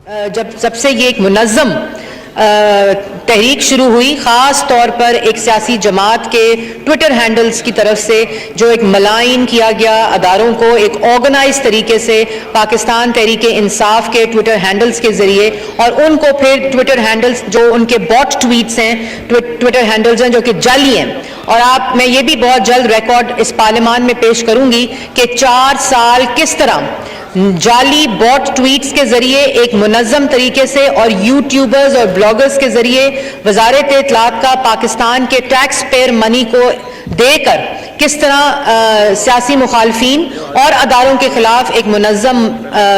جب سب سے یہ ایک منظم تحریک شروع ہوئی، خاص طور پر ایک سیاسی جماعت کے ٹویٹر ہینڈلز کی طرف سے جو ایک ملائن کیا گیا اداروں کو، ایک آرگنائز طریقے سے پاکستان تحریک انصاف کے ٹویٹر ہینڈلز کے ذریعے، اور ان کو پھر ٹویٹر ہینڈلز جو ان کے باٹ ٹویٹس ہیں، ٹویٹر ہینڈلز ہیں جو کہ جعلی ہیں، اور میں یہ بھی بہت جلد ریکارڈ اس پارلیمان میں پیش کروں گی کہ 4 سال کس طرح جعلی باٹ ٹویٹس کے ذریعے ایک منظم طریقے سے اور یوٹیوبرز اور بلاگرز کے ذریعے وزارت اطلاعات کا پاکستان کے ٹیکس پیئر منی کو دے کر کس طرح سیاسی مخالفین اور اداروں کے خلاف ایک منظم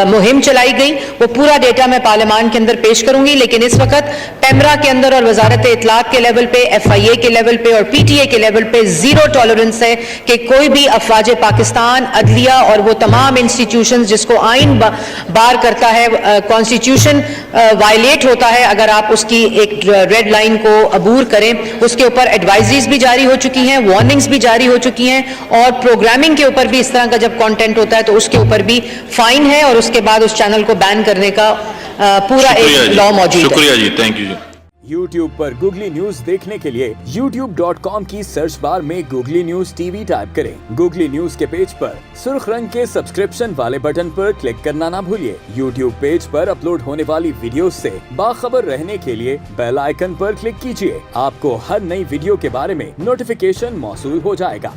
مہم چلائی گئی، وہ پورا ڈیٹا میں پارلیمان کے اندر پیش کروں گی۔ لیکن اس وقت پیمرا کے اندر اور وزارت اطلاعات کے لیول پہ، ایف آئی اے کے لیول پہ اور پی ٹی اے کے لیول پہ زیرو ٹالرنس ہے کہ کوئی بھی افواج پاکستان، عدلیہ اور وہ تمام انسٹیٹیوشنز جس کو آئین بار کرتا ہے، کانسٹیٹیوشن وائلیٹ ہوتا ہے اگر آپ اس کی ایک ریڈ لائن کو عبور کریں، اس کے اوپر ایڈوائزریز بھی جاری ہو چکی ہیں، وارننگز بھی جاری ہو چکی ہیں، اور پروگرامنگ کے اوپر بھی اس طرح کا جب کانٹینٹ ہوتا ہے تو اس کے اوپر بھی فائن ہے، اور اس کے بعد اس چینل کو بین کرنے کا پورا ایک لا موجود ہے۔ شکریہ جی، تھینک یو جی۔ یوٹیوب پر گوگلی نیوز دیکھنے کے لیے youtube.com کی سرچ بار میں گوگلی نیوز ٹی وی ٹائپ کریں۔ گوگلی نیوز کے پیج پر سرخ رنگ کے سبسکرپشن والے بٹن پر کلک کرنا نہ بھولیے۔ یوٹیوب پیج پر اپلوڈ ہونے والی ویڈیوز سے باخبر رہنے کے لیے بیل آئیکن پر کلک کیجیے۔ آپ کو ہر نئی ویڈیو کے بارے میں نوٹیفیکیشن موصول ہو جائے گا۔